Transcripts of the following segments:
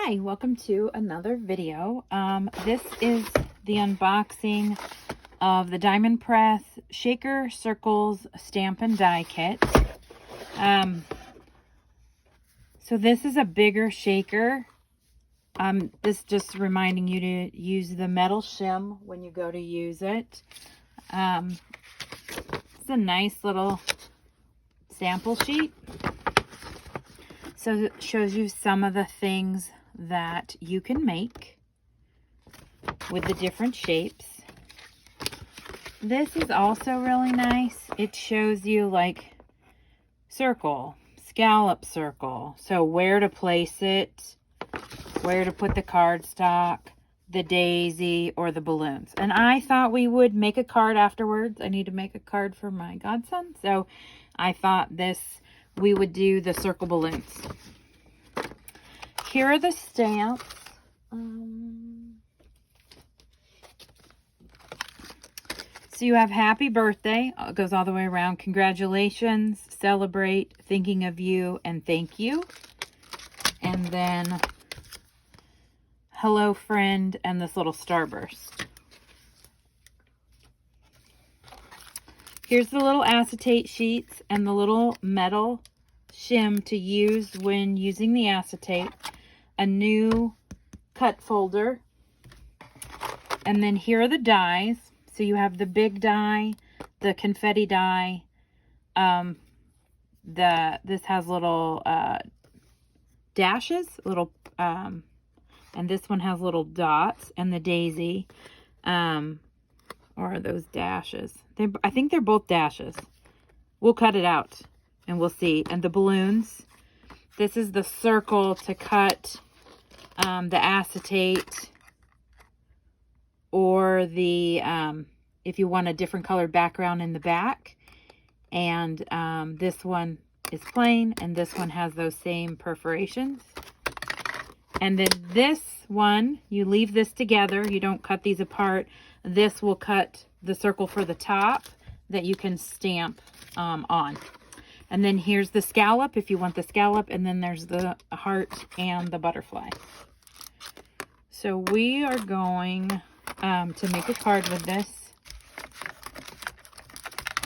Hi, welcome to another video. This is the unboxing of the Diamond Press Shaker Circles Stamp and Die Kit. So this is a bigger shaker. This just reminding you to use the metal shim when you go to use it. It's a nice little sample sheet. So it shows you some of the things that you can make with the different shapes. This is also really nice. It shows you like circle, scallop circle. So where to place it, where to put the cardstock, the daisy, or the balloons. And I thought we would make a card afterwards. I need to make a card for my godson. So I thought we would do the circle balloons. Here are the stamps. So you have happy birthday. It goes all the way around. Congratulations, celebrate, thinking of you, and thank you. And then hello friend and this little starburst. Here's the little acetate sheets and the little metal shim to use when using the acetate. A new cut folder. And then here are the dies. So you have the big die, the confetti die. This has little dashes, little and this one has little dots, and the daisy. Or are those dashes? I think they're both dashes. We'll cut it out and we'll see. And the balloons. This is the circle to cut the acetate, or the if you want a different colored background in the back. And this one is plain, and this one has those same perforations. And then this one, you leave this together. You don't cut these apart. This will cut the circle for the top that you can stamp on. And then here's the scallop if you want the scallop. And then there's the heart and the butterfly. So we are going to make a card with this.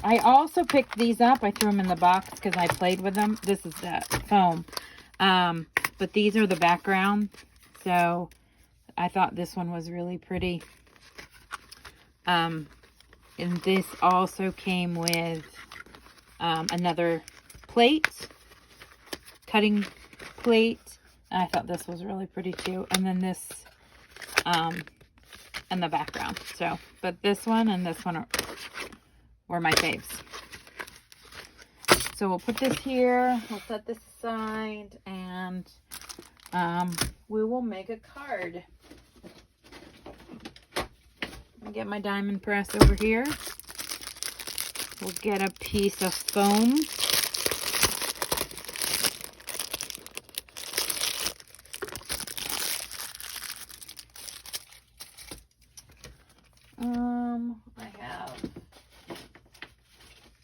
I also picked these up. I threw them in the box because I played with them. This is the foam. But these are the background. So I thought this one was really pretty. And this also came with another plate, cutting plate. And I thought this was really pretty too. And then this and the background. So, but this one and this one were my faves. So we'll put this here. We'll set this aside, and we will make a card. I'll get my diamond press over here. We'll get a piece of foam.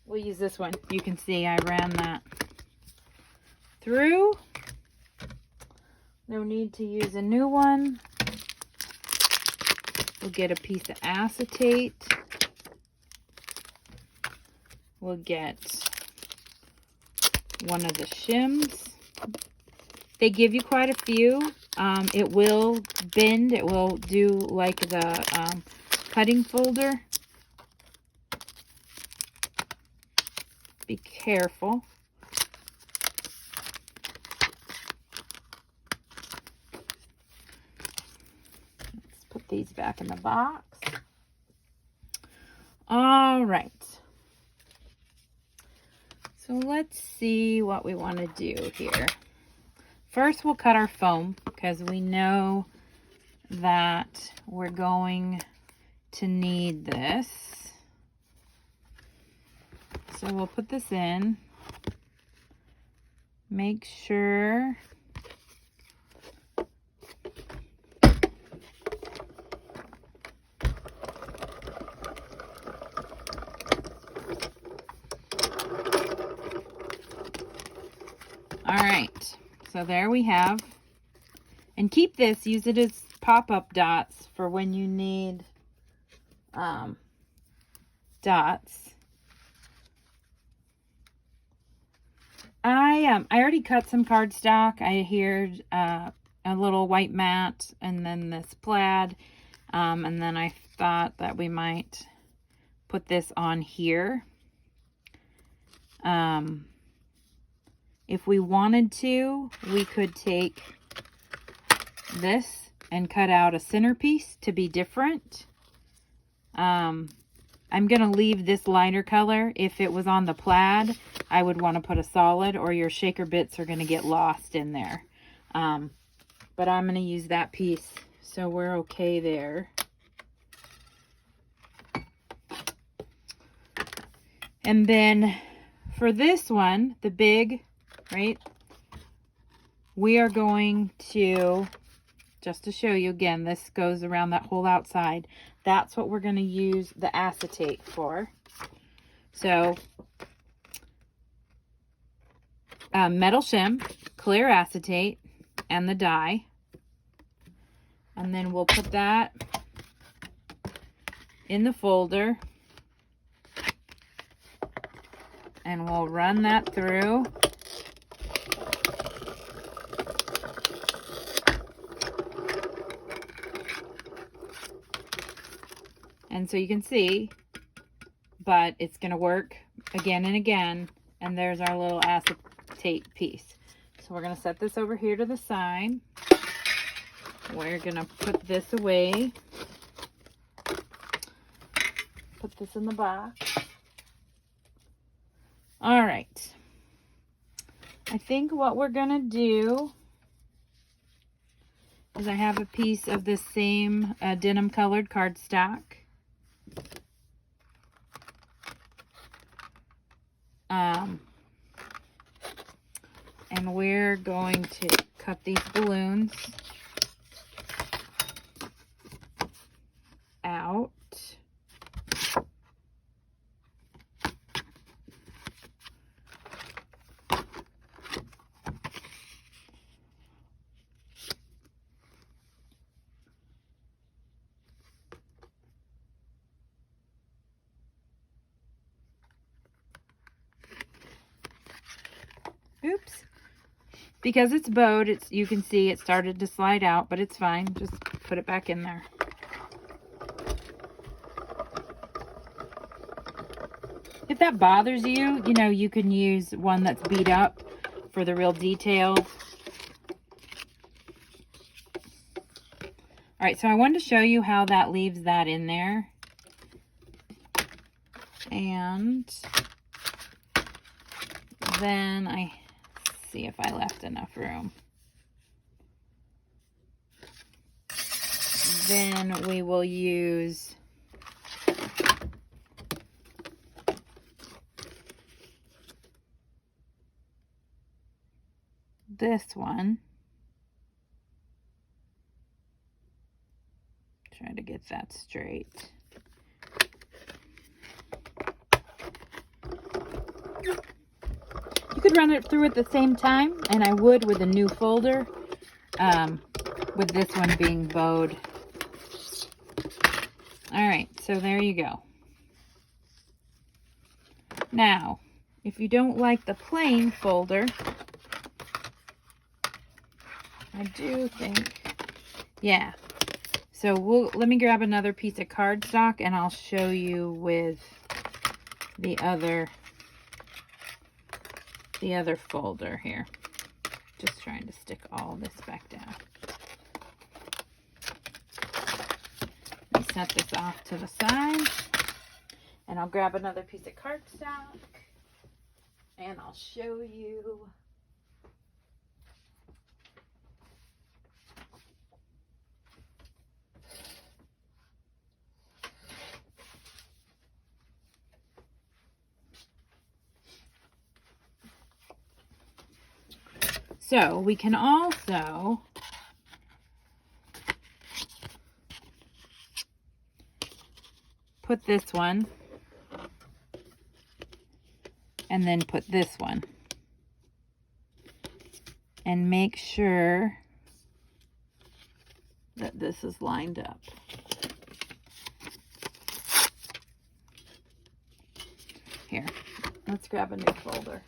We'll use this one. You can see I ran that through. No need to use a new one. We'll get a piece of acetate. We'll get one of the shims. They give you quite a few. It will bend. It will do like the cutting folder. Be careful. Let's put these back in the box. All right. So let's see what we want to do here. First, we'll cut our foam because we know that we're going to need this. So we'll put this in. Make sure all right, so there we have And keep this, use it as pop-up dots for when you need dots. I already cut some cardstock. I heard a little white mat and then this plaid. And then I thought that we might put this on here. If we wanted to, we could take this and cut out a centerpiece to be different. I'm going to leave this lighter color. If it was on the plaid, I would want to put a solid, or your shaker bits are going to get lost in there. But I'm going to use that piece, so we're okay there. And then for this one, the big, right, we are going to, just to show you again, this goes around that whole outside. That's what we're going to use the acetate for. So, metal shim, clear acetate, and the dye. And then we'll put that in the folder. And we'll run that through. And so you can see, but it's going to work again and again. And there's our little acetate piece. So we're going to set this over here to the side. We're going to put this away. Put this in the box. All right. I think what we're going to do is I have a piece of this same denim colored cardstock. And we're going to cut these balloons out. Oops. Because it's bowed, you can see it started to slide out, but it's fine. Just put it back in there. If that bothers you, you know, you can use one that's beat up for the real details. All right, so I wanted to show you how that leaves that in there. And then see if I left enough room. Then we will use this one. Try to get that straight. You could run it through at the same time, and I would with a new folder, with this one being bowed. All right, so there you go. Now, if you don't like the plain folder, I do think, yeah. So let me grab another piece of cardstock, and I'll show you with the other folder here. Just trying to stick all this back down. Let me set this off to the side, and I'll grab another piece of cardstock, and I'll show you. So we can also put this one and then put this one and make sure that this is lined up. Here, let's grab a new folder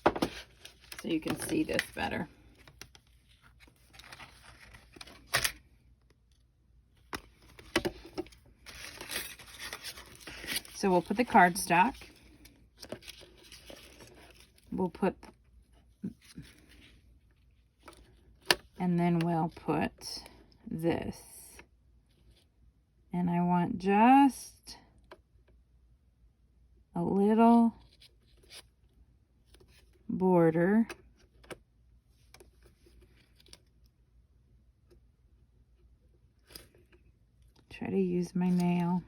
so you can see this better. So we'll put the cardstock. We'll put, and then we'll put this. And I want just a little border. Try to use my nail.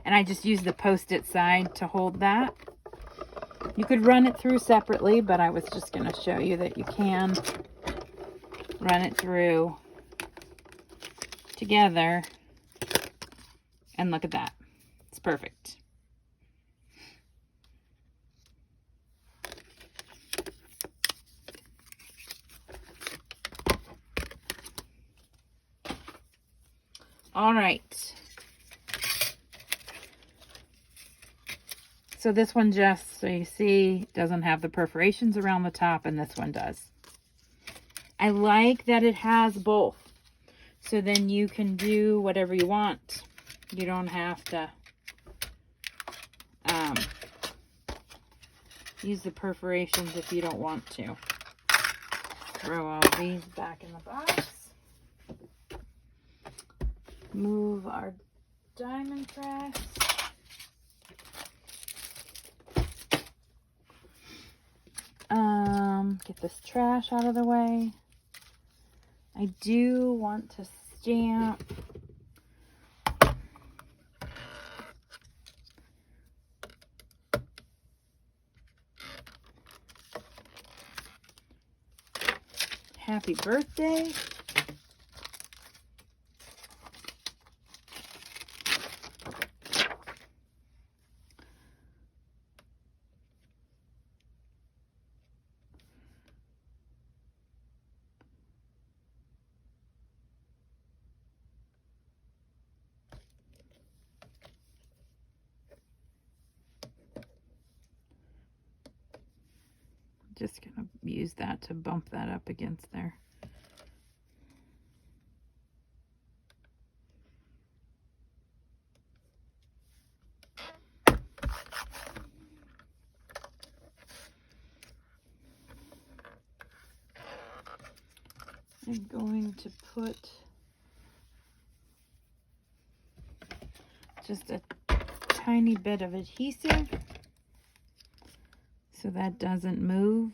And I just use the post-it side to hold that. You could run it through separately, but I was just going to show you that you can run it through together. And look at that. It's perfect. All right. So this one, just so you see, doesn't have the perforations around the top, and this one does. I like that it has both. So then you can do whatever you want. You don't have to use the perforations if you don't want to. Throw all these back in the box. Move our diamond press. Get this trash out of the way. I do want to stamp happy birthday. Just gonna use that to bump that up against there. I'm going to put just a tiny bit of adhesive so that doesn't move.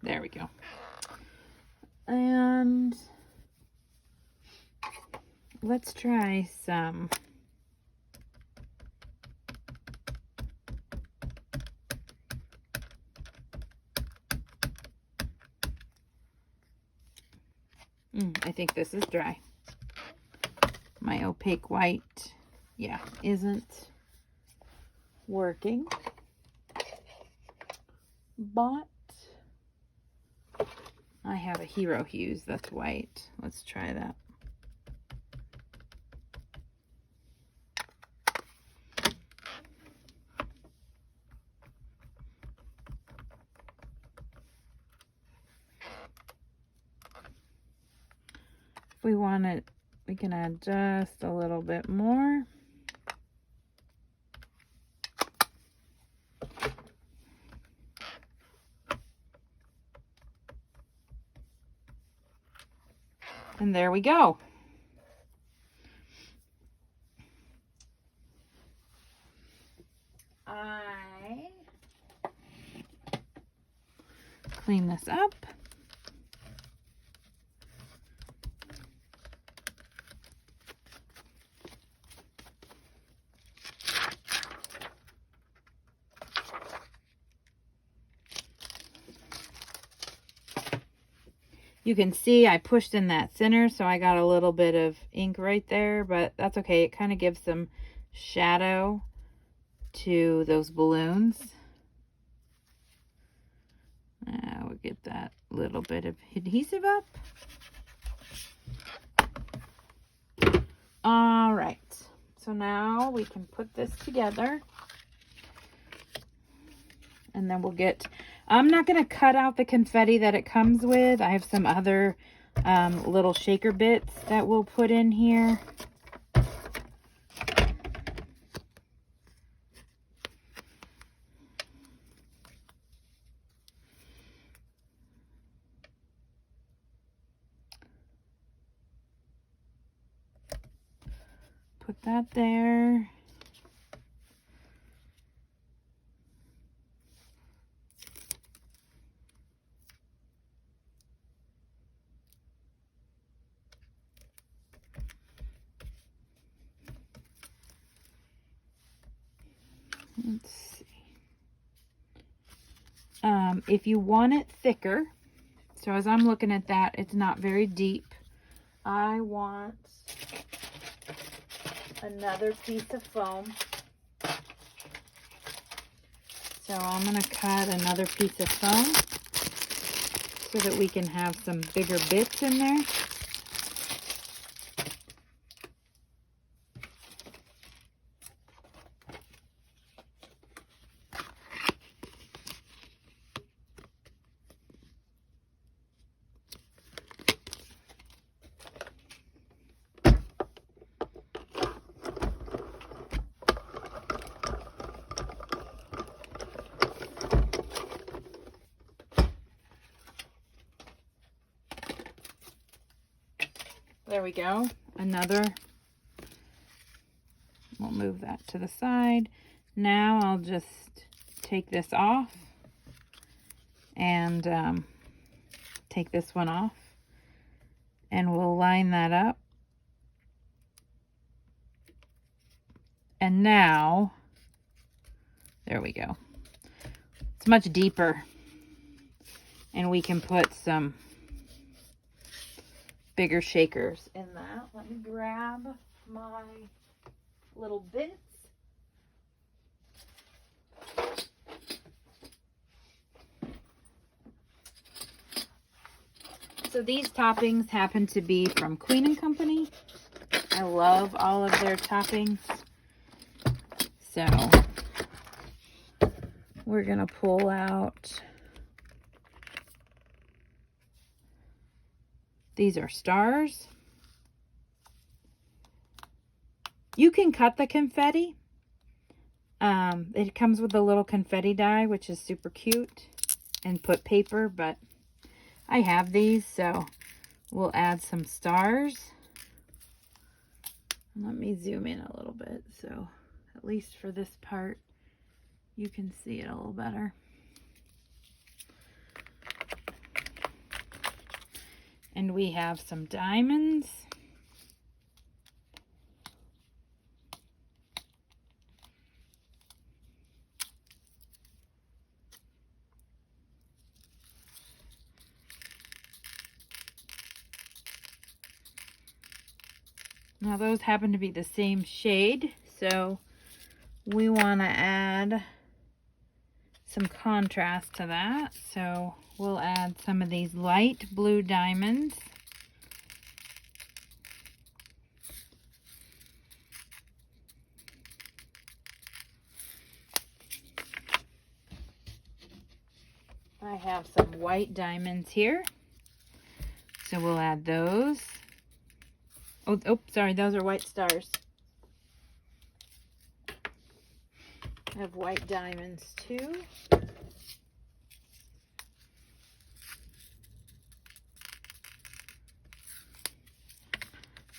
There we go. And let's try some I think this is dry. My opaque white, yeah, isn't working. But I have a Hero Hues that's white. Let's try that. If we want it, we can add just a little bit more. And there we go. I clean this up. You can see I pushed in that center, so I got a little bit of ink right there, but that's okay. It kind of gives some shadow to those balloons. We'll get that little bit of adhesive up. All right, so now we can put this together. And then we'll get, I'm not going to cut out the confetti that it comes with. I have some other little shaker bits that we'll put in here. Put that there. Let's see. If you want it thicker, so as I'm looking at that, it's not very deep. I want another piece of foam. So I'm going to cut another piece of foam so that we can have some bigger bits in there. There we go. Another. We'll move that to the side. Now I'll just take this off and take this one off. And we'll line that up. And now, there we go. It's much deeper. And we can put some bigger shakers in that. Let me grab my little bits. So these toppings happen to be from Queen & Company. I love all of their toppings. So we're gonna pull out, these are stars. You can cut the confetti. It comes with a little confetti die, which is super cute, and put paper, but I have these, so we'll add some stars. Let me zoom in a little bit, so at least for this part, you can see it a little better. And we have some diamonds. Now those happen to be the same shade, so we want to add some contrast to that. So we'll add some of these light blue diamonds. I have some white diamonds here, so we'll add those. Oh, sorry, those are white stars. I have white diamonds too.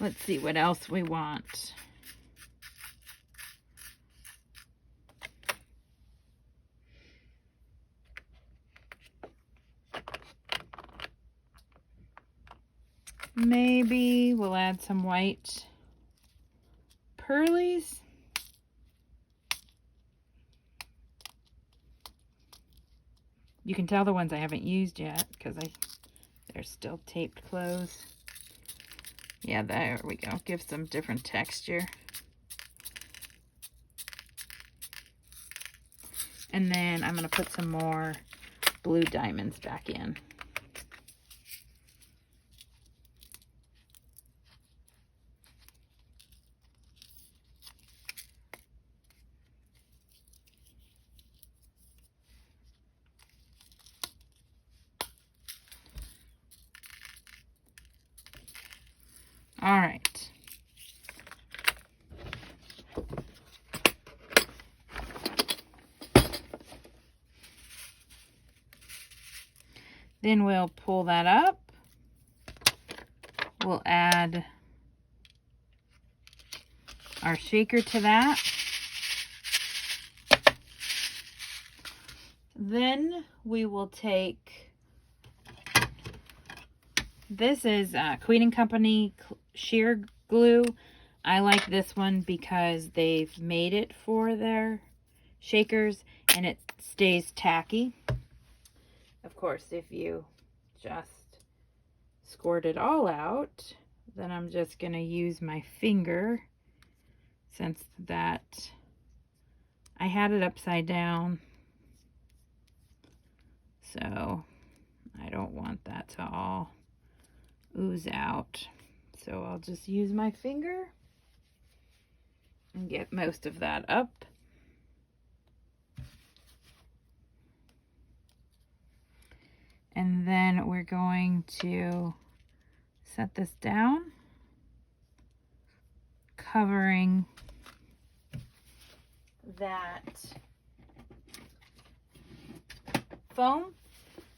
Let's see what else we want. Maybe we'll add some white pearlies. You can tell the ones I haven't used yet because I They're still taped closed. Yeah, there we go. Give some different texture. And then I'm going to put some more blue diamonds back in. All right. Then we'll pull that up. We'll add our shaker to that. Then we will take, this is Queen & Company sheer glue. I like this one because they've made it for their shakers and it stays tacky. Of course, if you just squirt it all out, then I'm just going to use my finger, since that I had it upside down, so I don't want that to all ooze out. So I'll just use my finger and get most of that up. And then we're going to set this down, covering that foam.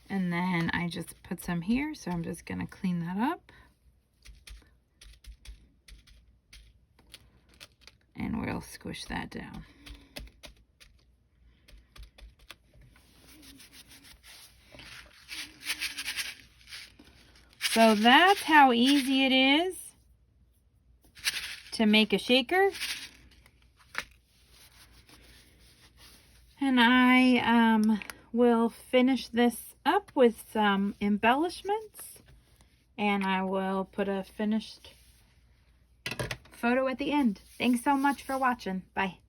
And then I just put some here, so I'm just going to clean that up. And we'll squish that down. So that's how easy it is to make a shaker. And I will finish this up with some embellishments, and I will put a finished photo at the end. Thanks so much for watching. Bye.